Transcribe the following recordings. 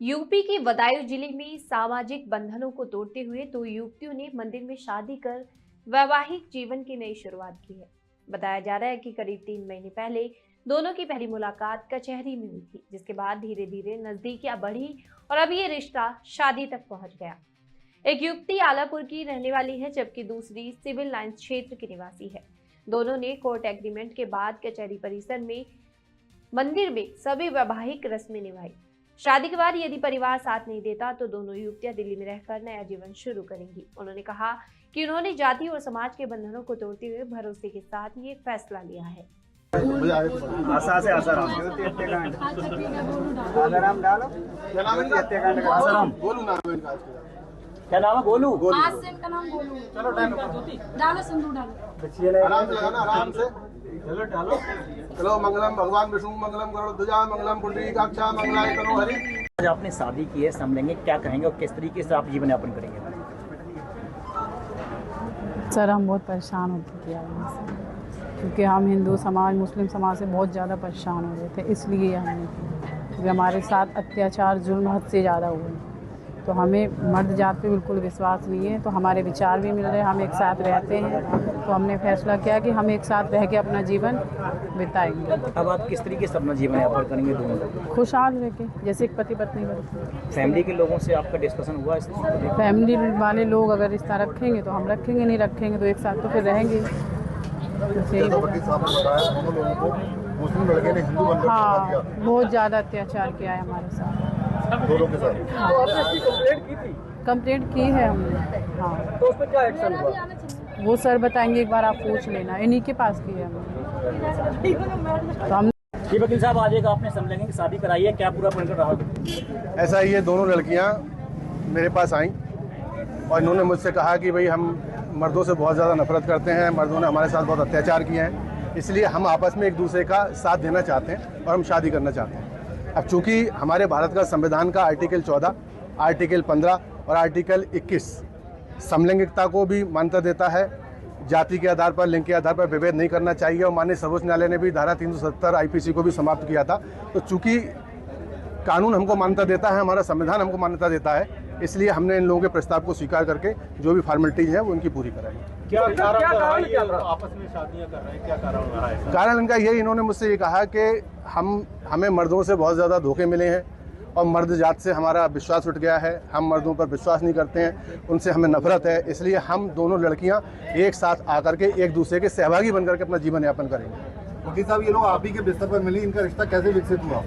UP के बदायूं जिले में सामाजिक बंधनों को तोड़ते हुए दो युवतियों ने मंदिर में शादी कर वैवाहिक जीवन की नई शुरुआत की है। बताया जा रहा है कि करीब 3 महीने पहले दोनों की पहली मुलाकात कचहरी में हुई थी, जिसके बाद धीरे धीरे नजदीकियां बढ़ी और अब ये रिश्ता शादी तक पहुंच गया। एक युवती आलापुर की रहने वाली है, जबकि दूसरी सिविल लाइंस क्षेत्र की निवासी है। दोनों ने कोर्ट एग्रीमेंट के बाद कचहरी परिसर में मंदिर में सभी वैवाहिक रस्में निभाई। शादी के बाद यदि परिवार साथ नहीं देता तो दोनों युवतियां दिल्ली में रहकर नया जीवन शुरू करेंगी। उन्होंने कहा कि उन्होंने जाति और समाज के बंधनों को तोड़ते हुए भरोसे के साथ ये फैसला लिया है। क्या नाम है? गोलू। आज से इनका नाम गोलू। चलो डालो सिंदूर डालो। आराम से चलो डालो। चलो मंगलम भगवान विष्णु मंगलम गरुड़ध्वजा मंगलम पुंडरीकाक्षा मंगलाय तनो हरि। आज आपने शादी की है, समलेंगे, क्या कहेंगे और किस तरीके से आप जीवन यापन करेंगे? सर हम बहुत परेशान हो चुके हैं, क्योंकि हम हिंदू समाज मुस्लिम समाज से बहुत ज़्यादा परेशान हो गए थे, इसलिए हमने क्योंकि हमारे साथ अत्याचार जुल्म हद से ज़्यादा हुए। तो हमें मर्द जात पे बिल्कुल विश्वास नहीं है, तो हमारे विचार भी मिल रहे हैं, हम एक साथ रहते हैं, तो हमने फैसला किया कि हम एक साथ रह के अपना जीवन बिताएंगे। अब आप किस तरीके से अपना जीवन यापन करेंगे दोनों? खुशहाल रह के, जैसे एक पति पत्नी बनते। फैमिली के लोगों से आपका डिस्कशन हुआ? फैमिली वाले लोग अगर रिश्ता रखेंगे तो हम रखेंगे, नहीं रखेंगे तो एक साथ तो फिर रहेंगे। मुस्लिम लड़के ने हिंदू बंधन हाँ, बहुत ज़्यादा अत्याचार किया है हमारे साथ। दोनों के साथ आपने कंप्लेंट की थी? कंप्लेंट की है हमने। हाँ, तो उस पर क्या एक्शन हुआ? वो सर बताएंगे, एक बार आप पूछ लेना, इन्हीं के पास की है हमने। तो हम जी वकील साहब, आज एक आपने समलेंगे की शादी कराई है, क्या पूरा बनकर रहा? ऐसा ये दोनों लड़कियां मेरे पास आईं और इन्होंने मुझसे कहा कि भाई हम मर्दों से बहुत ज़्यादा नफरत करते हैं, मर्दों ने हमारे साथ बहुत अत्याचार किए हैं, इसलिए हम आपस में एक दूसरे का साथ देना चाहते हैं और हम शादी करना चाहते हैं। अब चूंकि हमारे भारत का संविधान का आर्टिकल 14, आर्टिकल 15 और आर्टिकल 21 समलैंगिकता को भी मान्यता देता है। जाति के आधार पर, लिंग के आधार पर विभेद नहीं करना चाहिए और माननीय सर्वोच्च न्यायालय ने भी धारा 370 आईपीसी को भी समाप्त किया था। तो चूंकि कानून हमको मान्यता देता है, हमारा संविधान हमको मान्यता देता है, इसलिए हमने इन लोगों के प्रस्ताव को स्वीकार करके जो भी फॉर्मेलिटीज है वो इनकी पूरी कराई। क्या कारण आपस में शादियां कर रहे हैं, क्या कारण रहा है? कारण इनका यही, इन्होंने मुझसे ये कहा कि हमें मर्दों से बहुत ज़्यादा धोखे मिले हैं और मर्द जात से हमारा विश्वास उठ गया है, हम मर्दों पर विश्वास नहीं करते हैं, उनसे हमें नफरत है, इसलिए हम दोनों लड़कियां एक साथ आकर के एक दूसरे के सहभागी बनकर के अपना जीवन यापन करेंगे। वकील साहब, ये लोग आप ही के बिस्तर पर मिली, इनका रिश्ता कैसे विकसित हुआ?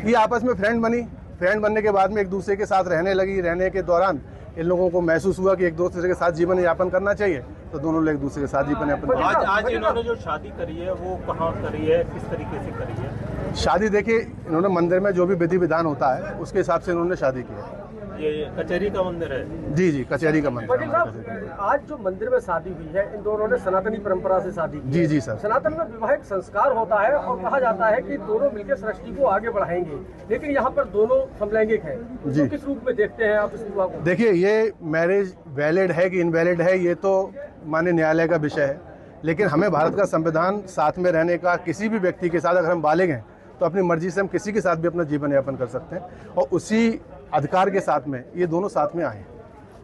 ये आपस में फ्रेंड बनी, फ्रेंड बनने के बाद में एक दूसरे के साथ रहने लगी। रहने के दौरान इन लोगों को महसूस हुआ कि एक दूसरे के साथ जीवन यापन करना चाहिए, तो दोनों लोग एक दूसरे के साथ जीवन यापन। आज इन्होंने जो शादी करी है वो कहाँ करी है, किस तरीके से करी है? शादी देखिए, इन्होंने मंदिर में जो भी विधि विधान होता है उसके हिसाब से इन्होंने शादी की है। ये कचहरी का मंदिर है? जी जी, कचहरी का मंदिर। वकील साहब, आज जो मंदिर में शादी हुई है, इन दोनों ने सनातनी परंपरा से शादी की। जी जी सर। सनातन में विवाहिक संस्कार होता है और कहा जाता है कि दोनों मिलकर सृष्टि को आगे बढ़ाएंगे, लेकिन यहाँ पर दोनों समलैंगिक हैं। जी। तो किस रूप में देखते हैं आप इस विवाह को? देखिए, ये मैरिज वैलिड है कि इनवैलिड है, ये तो माननीय न्यायालय का विषय है, लेकिन हमें भारत का संविधान साथ में रहने का, किसी भी व्यक्ति के साथ अगर हम बालिग हैं तो अपनी मर्जी से हम किसी के साथ भी अपना जीवन यापन कर सकते हैं और उसी अधिकार के साथ में ये दोनों साथ में आए।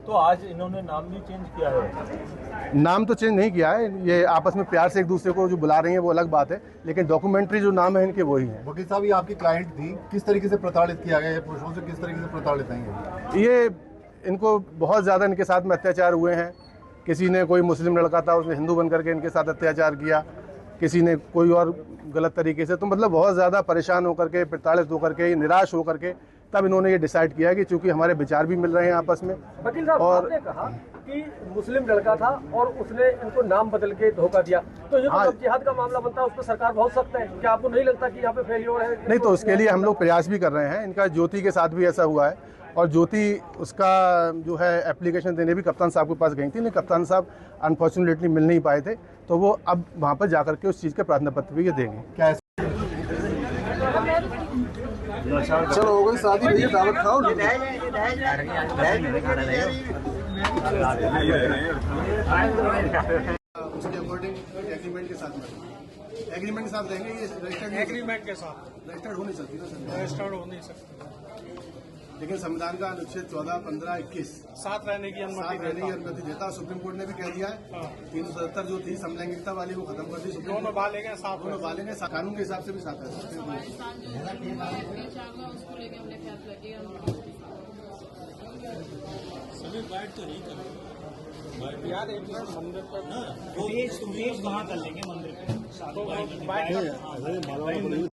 तो आज इन्होंने नाम भी चेंज किया है? नाम तो चेंज नहीं किया है, ये आपस में प्यार से एक दूसरे को जो बुला रही हैं वो अलग बात है, लेकिन डॉक्यूमेंट्री जो नाम है इनके वही है। वकील साहब, ये आपकी क्लाइंट थी, किस तरीके से प्रताड़ित किया गया है? पुरुषों से किस तरीके से प्रताड़ित हैं ये? इनको बहुत ज़्यादा इनके साथ में अत्याचार हुए हैं। किसी ने, कोई मुस्लिम लड़का था उसने हिंदू बन करके इनके साथ अत्याचार किया, किसी ने कोई और गलत तरीके से, तो मतलब बहुत ज़्यादा परेशान होकर के, प्रताड़ित होकर के, निराश होकर के तब इन्होंने ये डिसाइड किया कि चूंकि हमारे विचार भी मिल रहे हैं आपस में। वकील साहब, आपने कहा कि मुस्लिम लड़का था और उसने इनको नाम बदल के धोखा दिया, तो ये तो जिहाद का मामला बनता है, उस पर सरकार बहुत सख्त है। क्या आपको नहीं लगता कि यहाँ पे फेलियर है? नहीं, तो उसके लिए हम लोग प्रयास भी कर रहे हैं। इनका ज्योति के साथ भी ऐसा हुआ है और ज्योति उसका जो है एप्लीकेशन देने भी कप्तान साहब के पास गई थी, लेकिन कप्तान साहब अनफॉर्चुनेटली मिल नहीं पाए थे, तो वो अब वहाँ पर जाकर के उस चीज़ के प्रार्थना पत्र भी ये देंगे। क्या? चलो हो गई शादी, भैया दावत खाओ। उसके अकॉर्डिंग एग्रीमेंट के साथ रहेंगे, ये रजिस्टर्ड एग्रीमेंट के साथ रजिस्टर्ड हो नहीं सकती ना सर, रजिस्टर्ड हो नहीं सकती। लेकिन संविधान का अनुच्छेद 14, 15, 21 साथ रहने की अनुमति देता। सुप्रीम कोर्ट ने भी कह दिया है 377 जो थी समलैंगिकता वाली वो खत्म कर दी। दोनों बालेंगे साथ, दोनों बालेंगे कानून के हिसाब से भी साथ रह सकते हैं। उसको लेके हमने फैसला किया। सभी बाइट तो नहीं करेंगे यार, एक मंदिर पर वो कहाँ कर लेंगे मंदिर पे? तो बाइट